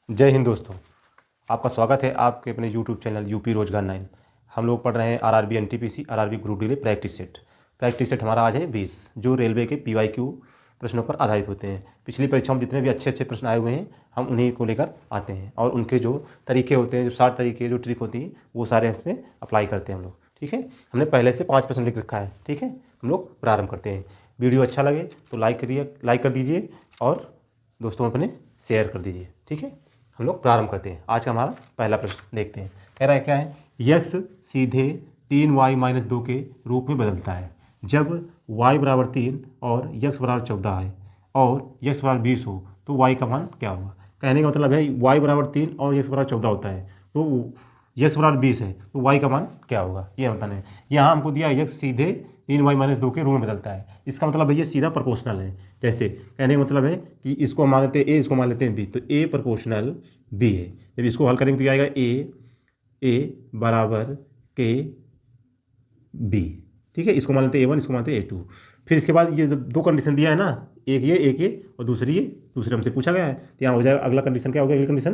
जय हिंद दोस्तों। आपका स्वागत है आपके अपने यूट्यूब चैनल यूपी रोजगार 9। हम लोग पढ़ रहे हैं RRB NTPC RRB group D practice set हमारा आज है 20, जो रेलवे के पीवाईक्यू प्रश्नों पर आधारित होते हैं। पिछली परीक्षाओं में जितने भी अच्छे अच्छे प्रश्न आए हुए हैं हम उन्हीं को लेकर आते हैं और उनके जो तरीके होते हैं, जो 60 तरीके, जो ट्रिक होती है, वो सारे इसमें अप्लाई करते हैं हम लोग। ठीक है, हमने पहले से 5 प्रश्न लिख रखा है। ठीक है, हम लोग प्रारंभ करते हैं। वीडियो अच्छा लगे तो लाइक कर दीजिए और दोस्तों अपने शेयर कर दीजिए। ठीक है, हम लोग प्रारंभ करते हैं। आज का हमारा पहला प्रश्न देखते हैं। कह रहा है क्या है, यक्स सीधे 3y-2 के रूप में बदलता है जब y बराबर 3 और यक्स बराबर 14 है और यक्स बराबर 20 हो तो y का मान क्या होगा। कहने का मतलब है y बराबर 3 और यक्स बराबर 14 होता है तो यक्स बराबर 20 है तो y का मान क्या होगा, ये बताना है। यहाँ हमको दिया यक्स सीधे 3y-2 के रूप में बदलता है। इसका मतलब है ये सीधा प्रोपोर्शनल है। जैसे कहने का मतलब है कि इसको मान लेते हैं ए, इसको मान लेते हैं बी, तो ए प्रोपोर्शनल बी है। जब इसको हल करेंगे तो क्या आएगा, ए बराबर के बी। ठीक है, इसको मान लेते हैं A1, इसको मानते हैं A2। फिर इसके बाद ये दो कंडीशन दिया है ना, एक ये और दूसरी ये, दूसरे हमसे पूछा गया है। तो यहाँ हो जाएगा अगला कंडीशन क्या हो गया, अगली कंडीशन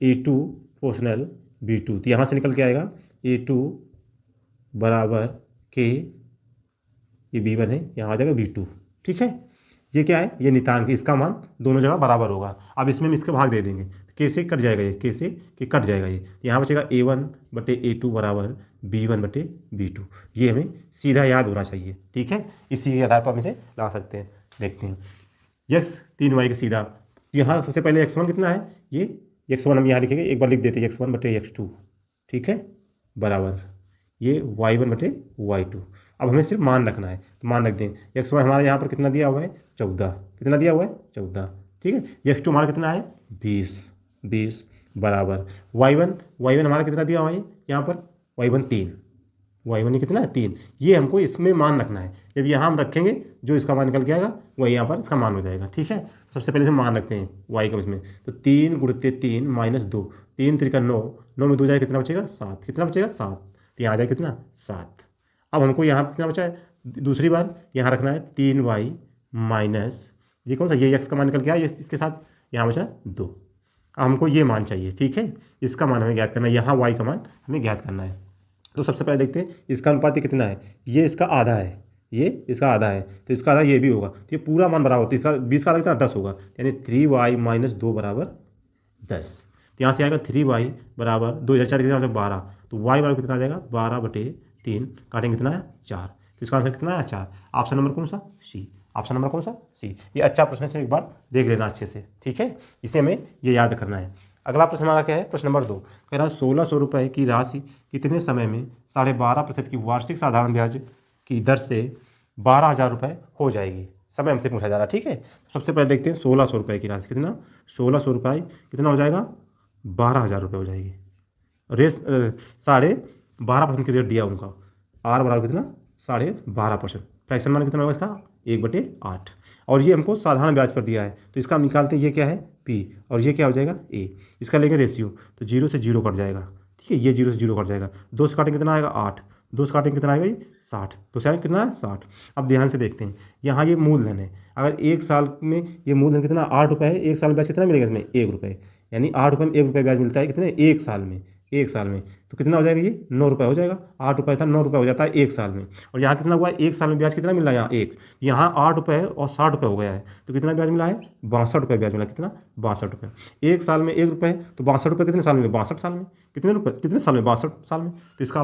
A2 प्रोपोर्शनल B2। तो यहाँ से निकल के आएगा A2 बराबर के, ये B1 है, यहाँ आ जाएगा B2। ठीक है, ये क्या है, ये नितांक, इसका मान दोनों जगह बराबर होगा। अब इसमें हम इसके भाग दे देंगे, के से कट जाएगा, ये के से कि कट जाएगा ये, तो यहाँ बचेगा A1/A2 बराबर B1/B2। ये हमें सीधा याद होना चाहिए। ठीक है, इसी के आधार पर हम इसे ला सकते हैं। देखते हैं, यक्स 3y का सीधा, यहाँ सबसे पहले x1 कितना है, ये x1 हम यहाँ लिखेंगे, एक बार लिख देते हैं x1/x2। ठीक है, बराबर ये y1/y2। अब हमें सिर्फ मान रखना है, तो मान रख दें। x1 हमारा यहाँ पर कितना दिया हुआ है, 14। कितना दिया हुआ है, 14। ठीक है, x2 हमारा कितना है, 20 बराबर y1 हमारा कितना दिया हुआ है यहाँ पर, y1 3, y1 ये कितना है 3। ये हमको इसमें मान रखना है। जब यहाँ हम रखेंगे जो इसका मान निकल के आएगा वही यहाँ पर इसका मान हो जाएगा। ठीक है, सबसे पहले से मान रखते हैं y का इसमें, तो 3 × 3 - 2, 3 × 3 = 9, 9 में 2 जाएगा कितना बचेगा, 7। कितना बचेगा, 7। तो यहाँ आ जाएगा कितना, 7। अब हमको यहाँ कितना बचा है, दूसरी बार यहाँ रखना है 3y माइनस, ये कौन सा, ये x का मान निकल के आया, इसके साथ यहाँ बचा 2। अब हमको ये मान चाहिए। ठीक है, इसका मान हमें ज्ञात करना है, यहाँ y का मान हमें ज्ञात करना है। तो सबसे पहले देखते हैं इसका अनुपात ये कितना है, ये इसका आधा है, ये इसका आधा है, तो इसका आधा ये भी होगा, तो ये पूरा मान बराबर, तो इसका 20 का आधा कितना, 10 होगा, यानी 3y - 2 बराबर 10। तो यहाँ से आएगा 3y बराबर 2 4 कितना हो जाएगा, 12। तो y बराबर कितना आ जाएगा, 12/3, काटेंगे कितना है, 4। तो इसका आंसर कितना है, 4। ऑप्शन नंबर कौन सा, सी। ऑप्शन नंबर कौन सा, सी। ये अच्छा प्रश्न से एक बार देख लेना अच्छे से। ठीक है, इसे हमें ये याद करना है। अगला प्रश्न हमारा क्या है, प्रश्न नंबर 2। कह रहा है 1600 रुपये की राशि कितने समय में 12.5% की वार्षिक साधारण ब्याज की दर से 12,000 रुपये हो जाएगी। समय हमसे पूछा जा रहा है। ठीक है, सबसे पहले देखते हैं 1600 रुपये की राशि कितना, 1600 रुपये कितना हो जाएगा, 12,000 रुपये हो जाएगी। रेस 12.5% की रेट दिया उनका, आर बराबर कितना, 12.5%। फ्रैक्शन मान कितना होगा इसका, 1/8। और ये हमको साधारण ब्याज पर दिया है, तो इसका हम निकालते हैं, ये क्या है, पी, और ये क्या हो जाएगा, ए। इसका लेंगे रेशियो, तो 0 से 0 कट जाएगा। ठीक है, ये 0 से 0 कट जाएगा, 2 से काटेंगे कितना आएगा, 8। 2 से काटेंगे कितना आएगा, ये 60। तो से कितना है, 60। अब ध्यान से देखते हैं, यहाँ ये मूलधन है, अगर 1 साल में ये मूलधन कितना 8 रुपये है, 1 साल में ब्याज कितना मिलेगा इसमें, 1 रुपये, यानी 8 रुपये में 1 रुपये ब्याज मिलता है कितने, 1 साल में। 1 साल में तो कितना हो जाएगा, ये 9 रुपये हो जाएगा। 8 रुपये था, 9 रुपये हो जाता है 1 साल में। और यहाँ कितना हुआ है, 1 साल में ब्याज कितना मिल रहा है, यहाँ 1, यहाँ 8 रुपये और 60 रुपये हो गया है, तो कितना ब्याज मिला है, 62 रुपये ब्याज मिला। कितना, 62 रुपये। 1 साल में 1 रुपये, तो 62 रुपये कितने साल में, 62 साल में। कितने रुपये, कितने साल में, 62 साल में। तो इसका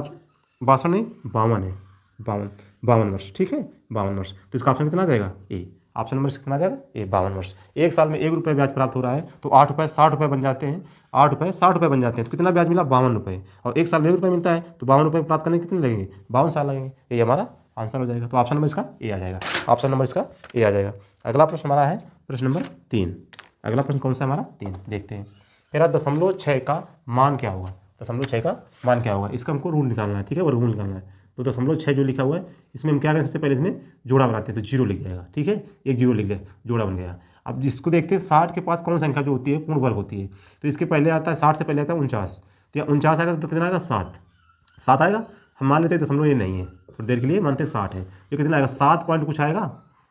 62 नहीं, 52 है, 52 वर्ष। ठीक है, 52 वर्ष। तो इसका ऑप्शन कितना आ जाएगा, ए। ऑप्शन नंबर कितना आ जाएगा, ए, 52 वर्ष। 1 साल में 1 रुपये ब्याज प्राप्त हो रहा है, तो 8 रुपये 60 रुपये बन जाते हैं, 8 रुपये 60 रुपये बन जाते हैं, तो कितना ब्याज मिला, 52 रुपये। और 1 साल में 1 रुपये मिलता है, तो 52 रुपये प्राप्त करने कितने लगेंगे, 52 साल लगेंगे। ये हमारा आंसर हो जाएगा। तो ऑप्शन नंबर इसका ए आ जाएगा। ऑप्शन नंबर इसका ए आ जाएगा। अगला प्रश्न हमारा है प्रश्न नंबर 3। अगला प्रश्न कौन सा है हमारा, 3। देखते हैं, मेरा 0.6 का मान क्या होगा, 0.6 का मान क्या होगा। इसका हमको रूल निकालना है। ठीक है, वो रूल निकालना है। तो 0.6 जो लिखा हुआ है, इसमें हम क्या करें, सबसे पहले इसमें जोड़ा बनाते हैं, तो 0 लिख जाएगा। ठीक है, एक 0 लिख गया, जोड़ा बन गया। अब जिसको देखते हैं 60 के पास कौन संख्या जो होती है पूर्ण वर्ग होती है, तो इसके पहले आता है 60 से पहले आता है 49। तो या 49 आएगा तो कितना आएगा, 7 आएगा। हम मान लेते हैं दशमलव ये नहीं है, थोड़ी देर के लिए मानते हैं 60 है। ये कितना आएगा, 7 पॉइंट कुछ आएगा,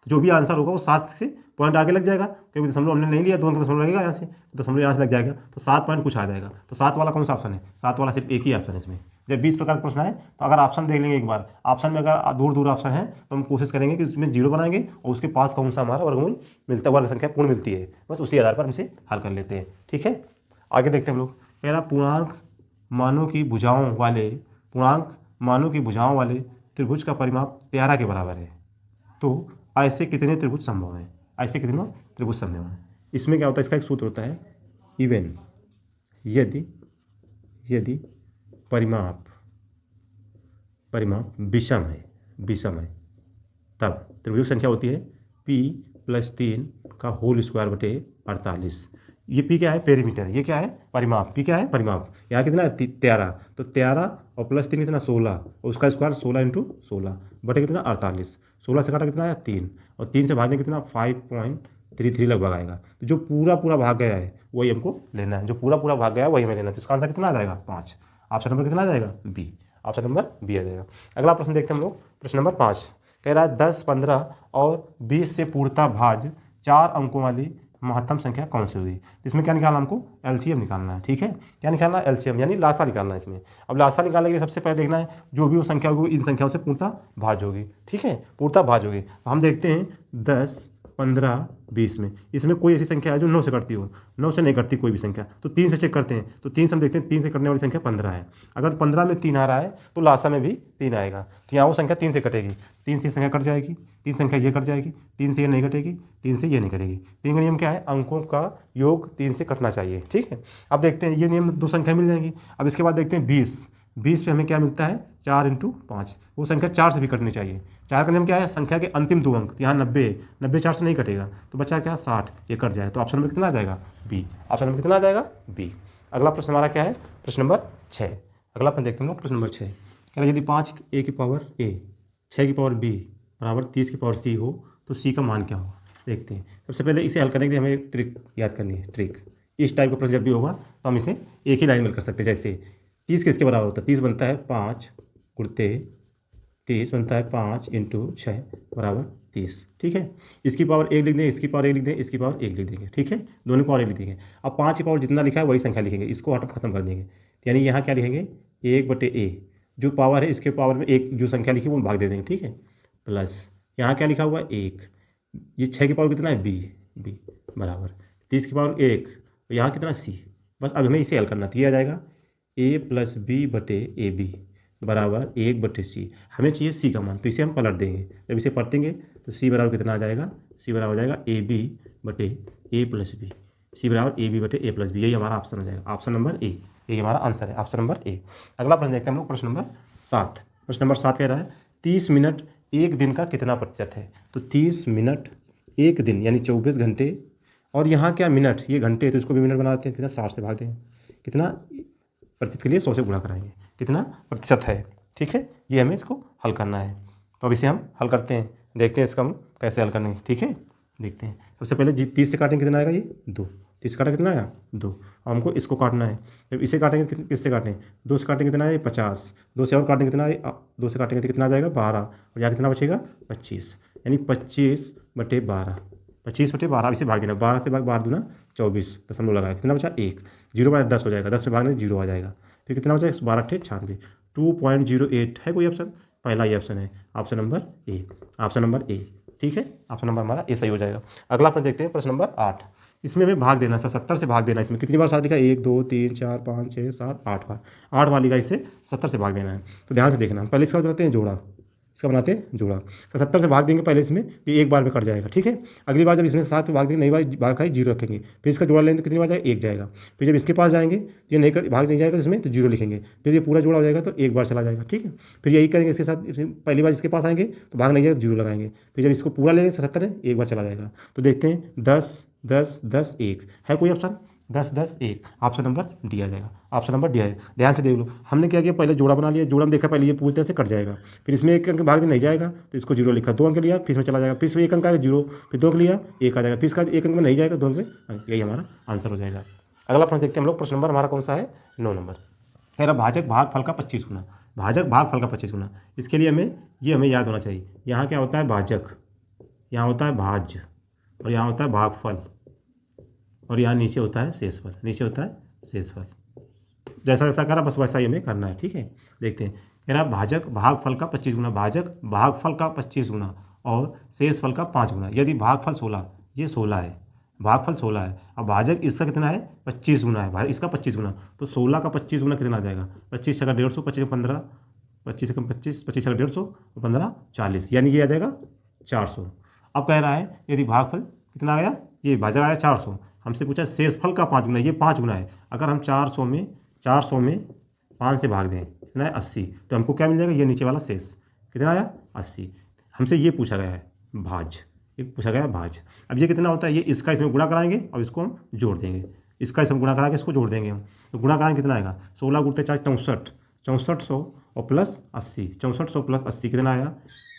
तो जो भी आंसर होगा वो 7 से पॉइंट आगे लग जाएगा, क्योंकि दशमलव हमने नहीं लिया, 2 अंक दशमलव लगेगा यहाँ से, तो दशमलव यहाँ से लग जाएगा, तो 7 पॉइंट कुछ आ जाएगा। तो 7 वाला कौन सा ऑप्शन है? 7 वाला सिर्फ एक ही ऑप्शन है इसमें। जब 20 प्रकार का प्रश्न है तो अगर ऑप्शन देख लेंगे एक बार, ऑप्शन में अगर दूर दूर ऑप्शन है तो हम कोशिश करेंगे कि उसमें जीरो बनाएंगे और उसके पास कौन सा हमारा वर्गमूल मिलता हुआ संख्या पूर्ण मिलती है, बस उसी आधार पर हम इसे हल कर लेते हैं। ठीक है, आगे देखते हैं हम लोग। कह रहा पूर्णांक मानों की भुजाओं वाले त्रिभुज का परिमाप 13 के बराबर है, तो ऐसे कितने त्रिभुज संभव हैं? ऐसे कितने त्रिभुज संभव हैं? इसमें क्या होता है, इसका एक सूत्र होता है, इवन यदि परिमाप विषम है तब त्रिभुज संख्या होती है p+3 का होल स्क्वायर बटे 48। ये p क्या है? पेरीमीटर। ये क्या है? परिमाप। p क्या है? परिमाप। यहाँ कितना है? 13, तो 13 और +3 कितना? 16, और उसका स्क्वायर 16 × 16 बटे कितना? 48। 16 से काटा कितना है? 3, और 3 से भागने कितना? 5.33 लगभग आएगा। तो जो पूरा भाग गया है वही हमको लेना है, जो पूरा भाग गया है वही हमें लेना है। तो इसका आंसर कितना आ जाएगा? 5। ऑप्शन नंबर कितना आ जाएगा? बी। ऑप्शन नंबर बी आ जाएगा। अगला प्रश्न देखते हैं हम लोग, प्रश्न नंबर 5। कह रहा है 10, 15 और 20 से पूर्णतः भाज्य 4 अंकों वाली महत्तम संख्या कौन सी होगी? इसमें क्या निकालना? हमको एलसीएम निकालना है। ठीक है, क्या निकालना है? एलसीएम, यानी लासा निकालना है इसमें। अब लासा निकालने के लिए सबसे पहले देखना है जो भी वो संख्या होगी इन संख्याओं से पूर्णतः भाज्य होगी। ठीक है, पूर्णतः भाज्य होगी। तो हम देखते हैं 10, 15, 20 में इसमें कोई ऐसी संख्या है जो 9 से कटती हो? 9 से नहीं कटती कोई भी संख्या, तो 3 से चेक करते हैं। तो 3 से हम देखते हैं 3 से कटने वाली संख्या 15 है। अगर 15 में 3 आ रहा है तो लासा में भी 3 आएगा, तो यहाँ वो संख्या 3 से कटेगी। 3 से संख्या कट जाएगी, 3 संख्या ये कट जाएगी, 3 से ये नहीं कटेगी, 3 से ये नहीं कटेगी। 3 का नियम क्या है? अंकों का योग 3 से कटना चाहिए। ठीक है, अब देखते हैं ये नियम 2 संख्या मिल जाएंगी। अब इसके बाद देखते हैं 20 पे हमें क्या मिलता है? 4 × 5, वो संख्या 4 से भी कटनी चाहिए। 4 का नियम क्या है? संख्या के अंतिम 2 अंक, यहाँ 90 है, 90 4 से नहीं कटेगा, तो बच्चा क्या? 60, ये कट जाए। तो ऑप्शन नंबर कितना आ जाएगा? बी। ऑप्शन नंबर कितना आ जाएगा? बी। अगला प्रश्न हमारा क्या है? प्रश्न नंबर 6। अगला प्रश्न देखते हैं हम लोग, प्रश्न नंबर 6। कह रहा है यदि 5a की पावर a, 6 की पावर b बराबर 30 की पावर c हो तो c का मान क्या होगा? देखते हैं। सबसे पहले इसे हल करने के लिए हमें एक ट्रिक याद करनी है। ट्रिक, इस टाइप का प्रश्न जब भी होगा तो हम इसे एक ही लाइन में कर सकते हैं। जैसे 30 किसके बराबर होता है? 30 बनता है 5 गुणते 30 बनता है 5 × 6 बराबर 30। ठीक है, इसकी पावर 1 लिख दें, इसकी पावर 1 लिख दें, इसकी पावर 1 लिख देंगे। ठीक है, दोनों की पावर 1 लिख देंगे। अब 5 की पावर जितना लिखा है वही संख्या लिखेंगे, इसको हट खत्म कर देंगे। यानी यहाँ क्या लिखेंगे? 1/a, जो पावर है इसके पावर में 1 जो संख्या लिखी वो भाग दे देंगे। ठीक है, प्लस यहाँ क्या लिखा हुआ है? 1। ये 6 की पावर कितना है? b बराबर 30 की पावर 1, यहाँ कितना? c। बस अब हमें इसे हल करना, तो ये आ जाएगा a + b/ab बराबर 1/c। हमें चाहिए c का मान, तो इसे हम पलट देंगे। जब इसे पलटेंगे तो c बराबर कितना आ जाएगा? c बराबर हो जाएगा ab/a + b। c बराबर ab/a + b, यही हमारा ऑप्शन हो जाएगा। ऑप्शन नंबर ए, यही हमारा आंसर है, ऑप्शन नंबर ए। अगला प्रश्न देखते हैं हम लोग, प्रश्न नंबर 7। प्रश्न नंबर 7 कह रहा है 30 मिनट एक दिन का कितना प्रतिशत है? तो 30 मिनट एक दिन यानी 24 घंटे, और यहाँ क्या मिनट, ये घंटे, तो इसको भी मिनट बनाते हैं। कितना? 60 से भाग देंगे। कितना प्रतिशत के लिए 100 से गुणा कराएंगे, कितना प्रतिशत है। ठीक है, ये हमें इसको हल करना है। तो अब इसे हम हल करते हैं, देखते हैं इसका हम कैसे हल करने। ठीक है, देखते हैं। सबसे पहले 30 से काटेंगे कितना आएगा? ये 2। 30 से काटा कितना आया? 2। हमको इसको काटना है। जब इसे काटेंगे किससे काटें? 2 से काटेंगे कितना है? 50। 2 से और काटेंगे कितना है? 2 से काटेंगे तो कितना आ जाएगा? 12, और यहाँ कितना बचेगा? 25, यानी 25/12। 25/12 इसे भाग देना, 12 से भाग 12 दूना 24, दशमलव लगाया, कितना बचा? 1। 0 बचा 10 हो जाएगा, 10 में भागने 0 आ जाएगा। फिर कितना बचा? 12 × 96, 2.08 है कोई ऑप्शन? पहला ये ऑप्शन है, ऑप्शन नंबर ए। ऑप्शन नंबर ए, ठीक है, ऑप्शन नंबर हमारा ए सही हो जाएगा। अगला प्रश्न देखते हैं, प्रश्न नंबर 8। इसमें हमें भाग देना है, 70 से भाग देना है। इसमें कितनी बार 7 लिखा? 1 2 3 4 5 6 7 8 बार। 8 बार लिखा, इसे 70 से भाग देना है। तो ध्यान से देखना, पहले इसका बनाते हैं जोड़ा, इसका बनाते हैं जोड़ा। तो 70 से भाग देंगे पहले इसमें, ये एक बार में कट जाएगा। ठीक है, अगली बार जब इसमें 7 भाग देंगे, नई बार भाग खाई 0 रखेंगे, फिर इसका जोड़ा लेंगे तो कितनी बार जाएगा? 1 जाएगा। फिर जब इसके पास जाएंगे ये नहीं भाग नहीं जाएगा इसमें, तो 0 लिखेंगे, फिर ये पूरा जोड़ा हो जाएगा तो 1 बार चला जाएगा। ठीक है, फिर यही करेंगे इसके साथ, पहली बार इसके पास आएंगे तो भाग नहीं जाएगा, 0 लगाएंगे, फिर जब इसको पूरा लेंगे 70 है, 1 बार चला जाएगा। तो देखते हैं 10 10 10 1 है कोई ऑप्शन? 10 10 1, ऑप्शन नंबर डी आ जाएगा, ऑप्शन नंबर डी आएगा। ध्यान से देख लो, हमने क्या किया, पहले जोड़ा बना लिया, जोड़ा में देखा पहले ये पूरी तरह से कट जाएगा, फिर इसमें 1 अंक भाग नहीं जाएगा तो इसको 0 लिखा, 2 अंक लिया फिर इसमें चला जाएगा, फिर इसमें 1 अंक आएगा 0, फिर 2 अंक लिया 1 आ जाएगा, फिर इसका 1 अंक में नहीं जाएगा 2 अंक में, यही हमारा आंसर हो जाएगा। अगला प्रश्न देखते हैं हम लोग, प्रश्न नंबर हमारा कौन सा है? 9 नंबर। कह रहा भाजक भाग फल का 25 गुना, भाजक भाग फल का 25 गुना। इसके लिए हमें याद होना चाहिए, यहाँ क्या होता है? भाजक, यहाँ होता है भाज्य और यहाँ होता है भागफल और यहाँ नीचे होता है शेषफल, नीचे होता है शेषफल। जैसा जैसा करा बस वैसा ही हमें करना है, ठीक है। देखते हैं, कह रहा भाजक भागफल का 25 गुना, भाजक भागफल का 25 गुना और शेषफल का 5 गुना। यदि भागफल 16, ये 16 है, भागफल 16 है, अब भाजक इसका कितना है 25 गुना है, भाई इसका 25 गुना, तो 16 का 25 गुना कितना आ जाएगा, 25 का 150, 25 का 15, 25 का 25, 25 का 150, 15 40, यानी ये आ जाएगा 400। अब कह रहा है यदि भागफल कितना आ गया, ये भाजक आया 400, हमसे पूछा शेषफल का 5 गुना, ये 5 गुना है। अगर हम 400 में 5 से भाग दें कितना है 80, तो हमको क्या मिल जाएगा, ये नीचे वाला शेष कितना आया 80। हमसे ये पूछा गया है भाज, ये पूछा गया है भाज। अब ये कितना होता है, ये इसका इसमें गुणा कराएंगे और इसको हम जोड़ देंगे, इसका इसमें गुणा करा के इसको जोड़ देंगे हम, तो गुणा कराएंगे कितना आएगा 16 गुणते 4 64, 6400 और प्लस 80, 6400 प्लस 80 कितना आएगा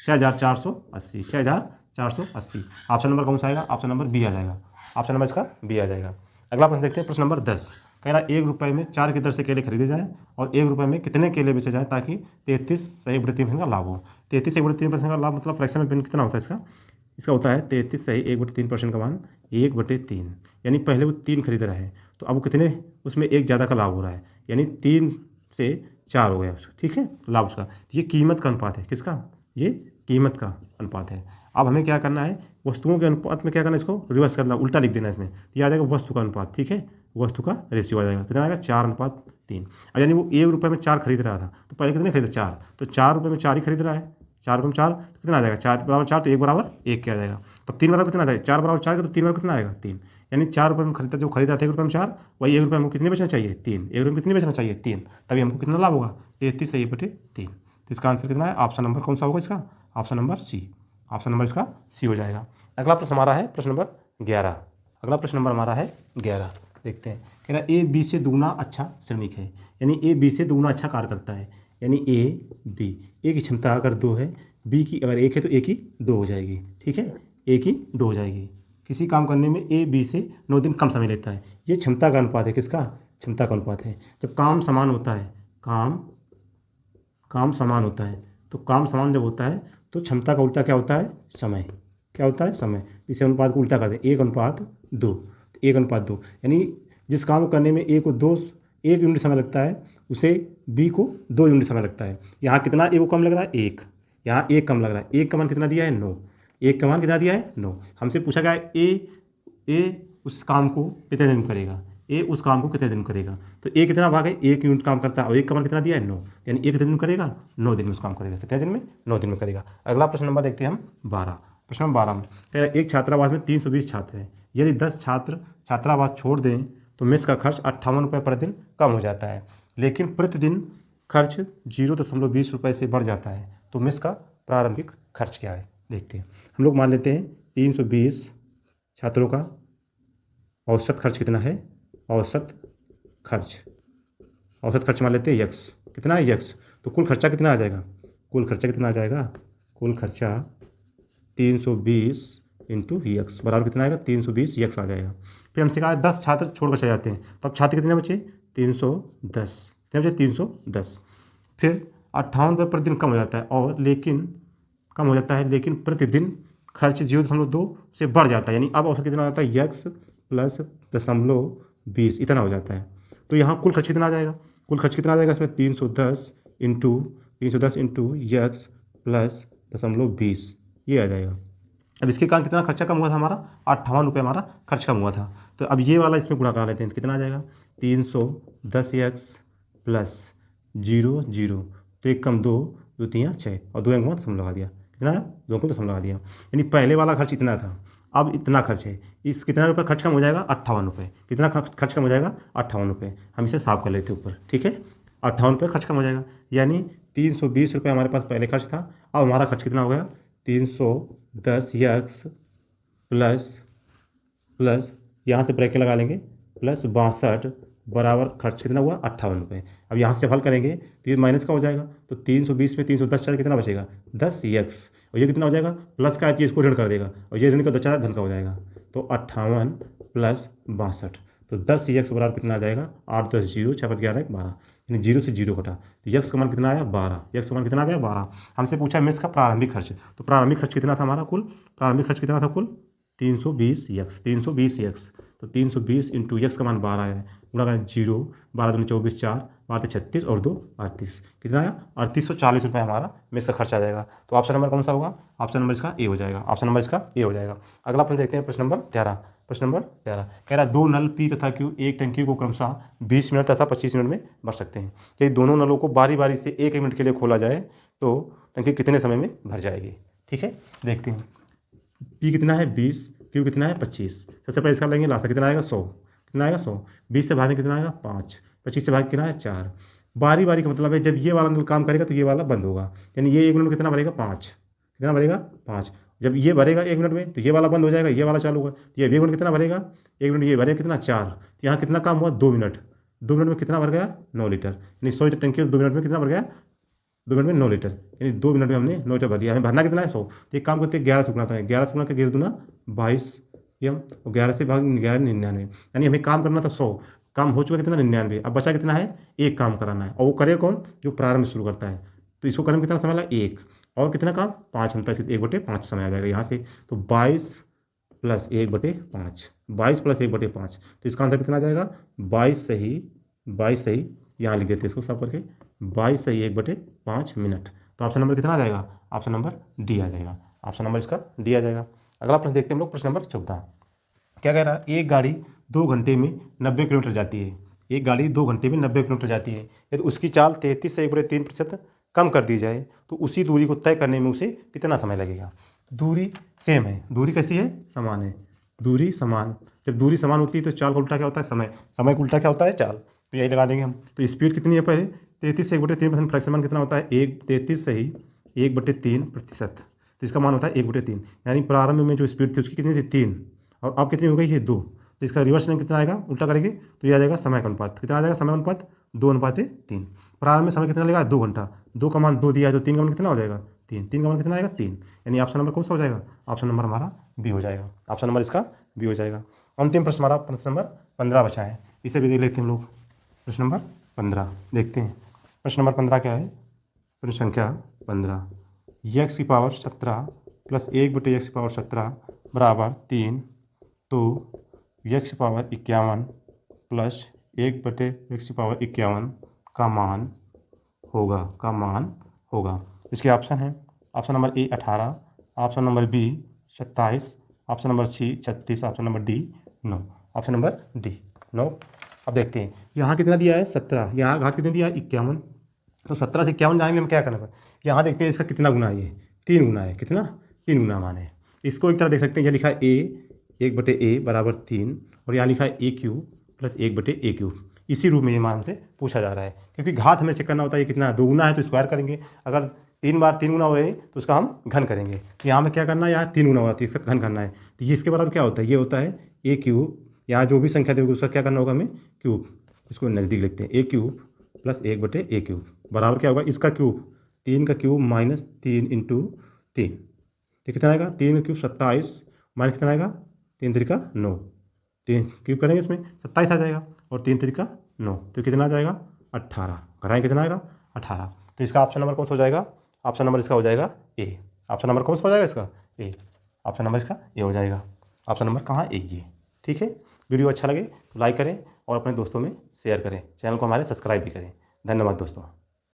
6480, 6480। ऑप्शन नंबर कौन सा आएगा, ऑप्शन नंबर बी आ जाएगा, ऑप्शन नंबर इसका बी आ जाएगा। अगला प्रश्न देखते हैं, प्रश्न नंबर 10। कह रहा 1 रुपये में 4 की दर से केले खरीदे जाएँ और 1 रुपये में कितने केले बेचे जाएँ ताकि 33 सही बटे 3% का लाभ हो। 33 सही बटे 3% का लाभ मतलब फ्रैक्शन में कितना होता है इसका, इसका होता है 33 सही 1/3% का मान 1/3, यानी पहले वो 3 खरीद रहा है तो अब कितने उसमें 1 ज़्यादा का लाभ हो रहा है, यानी 3 से 4 हो गया उसका, ठीक है लाभ उसका। ये कीमत का अनुपात है, किसका, ये कीमत का अनुपात है। अब हमें क्या करना है, वस्तुओं के अनुपात में क्या करना है, इसको रिवर्स करना, उल्टा लिख देना इसमें, तो ये आ जाएगा वस्तु का अनुपात, ठीक है, वस्तु का रेशियो आ जाएगा, कितना आएगा 4:3। अब यानी वो 1 रुपये में 4 खरीद रहा था तो पहले कितने खरीदा 4, तो 4 रुपये में 4 ही खरीद रहा है, 4 रुपये में 4 तो कितना आ जाएगा 4 बराबर 4, तो 1 बराबर 1 क्या आ जाएगा, तब 3 बराबर कितना आ जाएगा 4 बराबर 4 का, तो 3 बराबर कितना आएगा 3, यानी 4 रुपये में खरीदा, जो खरीदा था 1 रुपये में 4, वही 1 रुपये हमको कितने बेचना चाहिए 3, 1 रुपये में कितने बेचना चाहिए 3, तभी हमको कितना लाभ होगा 33 सही बटे 3। तो इसका आंसर कितना है, ऑप्शन नंबर कौन सा होगा इसका, option number C, option number इसका सी हो जाएगा। अगला प्रश्न हमारा है प्रश्न नंबर 11। अगला प्रश्न नंबर हमारा है 11, देखते हैं, कह रहा ए बी से दुगुना अच्छा श्रमिक है, यानी ए बी से दुगुना अच्छा कार्य करता है, यानी ए बी, ए की क्षमता अगर 2 है, बी की अगर 1 है तो ए की 2 हो जाएगी, ठीक है, ए की 2 हो जाएगी। किसी काम करने में ए बी से 9 दिन कम समय लेता है, ये क्षमता का अनुपात है, किसका, क्षमता का अनुपात है। जब काम समान होता है, काम समान होता है, तो काम समान जब होता है तो क्षमता का उल्टा क्या होता है, समय, क्या होता है समय, इस अनुपात को उल्टा कर दें 1:2, 1:2, यानी जिस काम को करने में ए को 1 यूनिट समय लगता है उसे बी को 2 यूनिट समय लगता है। यहाँ कितना ए को कम लग रहा है 1, यहाँ 1 कम लग रहा है, 1 का मान कितना दिया है 9, 1 का मान कितना दिया है 9। हमसे पूछा गया है ए उस काम को कितने दिन करेगा, ए उस काम को कितने दिन करेगा, तो ए कितना भाग है 1 यूनिट काम करता है और 1 का मान कितना दिया है 9, यानी 1 कितने दिन करेगा 9 दिन में उस काम करेगा, कितने दिन में 9 दिन में करेगा। अगला प्रश्न नंबर देखते हैं हम 12। प्रश्न नंबर 12 में एक छात्रावास में 320 छात्र हैं, यदि 10 छात्र छात्रावास छोड़ दें तो मेस का खर्च 58 रुपये प्रति दिन कम हो जाता है, लेकिन प्रतिदिन खर्च 0.20 रुपये से बढ़ जाता है, तो मेस का प्रारंभिक खर्च क्या है। देखते हैं, हम लोग मान लेते हैं 320 छात्रों का औसत खर्च कितना है, औसत खर्च मान लेते हैं यक्स, कितना है यक्स, तो कुल खर्चा कितना आ जाएगा, कुल खर्चा 320 इंटू यक्स बराबर कितना आएगा 320 यक्स आ जाएगा। फिर हमसे कहा 10 छात्र छोड़कर चले जाते हैं, तो अब छात्र कितने बचे 310, कितने बचे 310। फिर 58 रुपये प्रतिदिन कम हो जाता है और लेकिन प्रतिदिन खर्च 0.2 से बढ़ जाता है, यानी अब औसत कितना हो जाता है यक्स प्लस 0.20 इतना हो जाता है। तो यहाँ कुल खर्च कितना आ जाएगा, कुल खर्च कितना आ जाएगा इसमें 310 इंटू यक्स प्लस 0.20 ये आ जाएगा। अब इसके कारण कितना खर्चा कम हुआ था हमारा 58 रुपये हमारा खर्च कम हुआ था, तो अब ये वाला इसमें गुणा करा लेते हैं, तो कितना आ जाएगा 310 यक्स प्लस 0 तो 1 कम 2 2 3 6 और 2 अंक में दशमलव लगा दिया, कितना 2 को दशमलव लगा दिया, यानी पहले वाला खर्च इतना था अब इतना खर्च है, इस कितना रुपये खर्च कम हो जाएगा 58 रुपये, कितना खर्च कम हो जाएगा 58 रुपये, हम इसे साफ कर लेते हैं ऊपर, ठीक है 58 रुपये खर्च कम हो जाएगा, यानी 320 रुपये हमारे पास पहले खर्च था, अब हमारा खर्च कितना हो गया 310 यक्स प्लस यहाँ से ब्रैकेट लगा लेंगे प्लस 62 बराबर खर्च कितना हुआ 58 रुपये। अब यहाँ से हल करेंगे तो ये माइनस का हो जाएगा, तो 320 में 310 चाहे कितना बचेगा 10 यक्स, और ये कितना हो जाएगा प्लस का है तो इसको ऋण कर देगा और ये ऋण का 2 चार धन का हो जाएगा, तो 58 प्लस 62, तो 10 यक्स बराबर कितना आ जाएगा 8 10 0 6 5 11 1 12, यानी 0 से 0 घटा, तो यक्स का मान कितना आया 12, यक्स का मान कितना आ गया 12। हमसे पूछा मेष का प्रारंभिक खर्च, तो प्रारंभिक खर्च कितना था हमारा कुल, प्रारंभिक खर्च कितना था कुल 320 यक्स, 320 यक्स, तो 320 इंटू यक्स का मान 12 है, गुणा का 0, 12 दूनी 24, 4 12 36 और 2 38, कितना आया 3840 रुपये हमारा मेष का खर्च आ जाएगा। तो ऑप्शन नंबर कौन सा होगा, ऑप्शन नंबर इसका ए हो जाएगा, ऑप्शन नंबर इसका ए हो जाएगा। अगला प्रश्न देखते हैं, प्रश्न नंबर 13। प्रश्न नंबर 13 कह रहा है 2 नल पी तथा क्यू एक टंकी को क्रमशः 20 मिनट तथा 25 मिनट में भर सकते हैं। यदि दोनों नलों को बारी बारी से एक मिनट के लिए खोला जाए तो टंकी कितने समय में भर जाएगी। ठीक है, देखते हैं। पी कितना है 20, क्यू कितना है 25। सबसे पहले इसका लेंगे लासा, कितना आएगा 100, कितना आएगा 100, 20 से भाग कितना आएगा 5, 25 से भाग कितना है 4। बारी बारी का मतलब है जब ये वाला नल काम करेगा तो ये वाला बंद होगा, यानी ये 1 मिनट में कितना भरेगा 5, कितना भरेगा 5। जब ये भरेगा 1 मिनट में तो ये वाला बंद हो जाएगा, ये वाला चालू होगा, तो ये 1 मिनट कितना भरेगा, 1 मिनट ये भरेगा कितना 4, तो यहाँ कितना काम हुआ 2 मिनट, 2 मिनट में कितना भर गया 9 लीटर, यानी 100 लीटर टंकी 2 मिनट में कितना भर गया, 2 मिनट में 9 लीटर, यानी 2 मिनट में हमने 9 लीटर भर दिया। हमें भरना कितना है 100, तो एक काम करते हैं 11 से गुणा करें, 11 से गुणा का 11 दूना 22 यम, और 11 से भाग 11 99, यानी हमें काम करना था 100, काम हो चुका कितना 99, अब बचा कितना है एक काम कराना है, और वो करे कौन, जो प्रारंभ शुरू करता है, तो इसको करने में कितना समय लगा 1, और कितना काम 5 मिनट, 1/5 समय आ जाएगा यहाँ से, तो 22 प्लस 1/5, 22 प्लस 1/5, तो इसका आंसर कितना आ जाएगा 22 सही, 22 सही, यहाँ लिख देते हैं इसको सब करके 22 सही 1/5 मिनट। तो ऑप्शन नंबर कितना आ जाएगा, ऑप्शन नंबर डी आ जाएगा, ऑप्शन नंबर इसका डी आ जाएगा। अगला प्रश्न देखते हैं हम लोग, प्रश्न नंबर 14। क्या कह रहा है, एक गाड़ी 2 घंटे में 90 किलोमीटर जाती है, एक गाड़ी 2 घंटे में 90 किलोमीटर जाती है, यदि उसकी चाल 33 से 1/3% कम कर दी जाए तो उसी दूरी को तय करने में उसे कितना समय लगेगा। दूरी सेम है, दूरी कैसी है समान है, दूरी समान, जब दूरी समान होती है तो चाल का उल्टा क्या होता है समय, समय का उल्टा क्या होता है चाल, तो यही लगा देंगे हम। तो स्पीड कितनी है पहले 33 से 1/3% फ्रैक्शन कितना होता है 33 से ही 1/3%, तो इसका मान होता है 1/3, यानी प्रारंभ में जो स्पीड थी उसकी कितनी थी 3 और अब कितनी हो गई है 2, तो इसका रिवर्स में कितना आएगा उल्टा करेंगे तो ये आ जाएगा समय का अनुपात, कितना आ जाएगा समय अनुपात 2:3। प्रारंभ में समय कितना लगेगा 2 घंटा, 2 का मान 2 दिया है तो 3 का मान कितना हो जाएगा 3, 3 का मान कितना आएगा 3, यानी ऑप्शन नंबर कौन सा हो जाएगा, ऑप्शन नंबर हमारा बी हो जाएगा, ऑप्शन नंबर इसका बी हो जाएगा। अंतिम प्रश्न हमारा प्रश्न नंबर 15 बचा है, इसे भी देख लेते हैं हम लोग। प्रश्न नंबर 15 देखते हैं, प्रश्न नंबर 15 क्या है, प्रश्न संख्या 15, x की पावर 17 प्लस 1/x की पावर 17 बराबर 3, तो x की पावर 51 प्लस 1/x की पावर 51 का मान होगा। इसके ऑप्शन हैं, option number A 18, option number B 27, option number C 36, option number D 9, option number D 9। अब देखते हैं यहाँ कितना दिया है 17, यहाँ घात कितने दिया है 51, तो 17 से 51 जाएंगे हम क्या करना है, यहाँ देखते हैं इसका कितना गुना है, ये 3 गुना है, कितना 3 गुना मान है। इसको एक तरह देख सकते हैं, यहाँ लिखा है ए 1/a बराबर 3 और यहाँ लिखा है a³ प्लस 1/a³, इसी रूप में ये मान से पूछा जा रहा है, क्योंकि घात हमें चेक करना होता है ये कितना है, 2 गुना है तो स्क्वायर करेंगे, अगर 3 बार 3 गुना हो रहे तो उसका हम घन करेंगे, तो यहाँ में क्या करना है, यहाँ 3 गुना हो रहा है तो इसका घन करना है, तो ये इसके बराबर क्या होता है, ये होता है a³, यहाँ जो भी संख्या देगी उसका क्या करना होगा हमें क्यूब, इसको नज़दीक लिखते हैं a³ प्लस 1/a³ बराबर क्या होगा इसका क्यूब, 3 का क्यूब माइनस 3 इंटू 3, तो कितना आएगा 3 का क्यूब 27 माइनस कितना आएगा 3 3 9, 3 क्यूब करेंगे इसमें 27 आ जाएगा और 3 3 9, तो कितना आ जाएगा 18, घटाएंगे कितना आएगा 18, तो इसका ऑप्शन नंबर कौन सा हो जाएगा, ऑप्शन नंबर इसका हो जाएगा ए, ऑप्शन नंबर कौन सा हो जाएगा इसका ए, ऑप्शन नंबर इसका ए हो जाएगा, ऑप्शन नंबर कहाँ ए ये। ठीक है, वीडियो अच्छा लगे तो लाइक करें और अपने दोस्तों में शेयर करें, चैनल को हमारे सब्सक्राइब भी करें। धन्यवाद दोस्तों।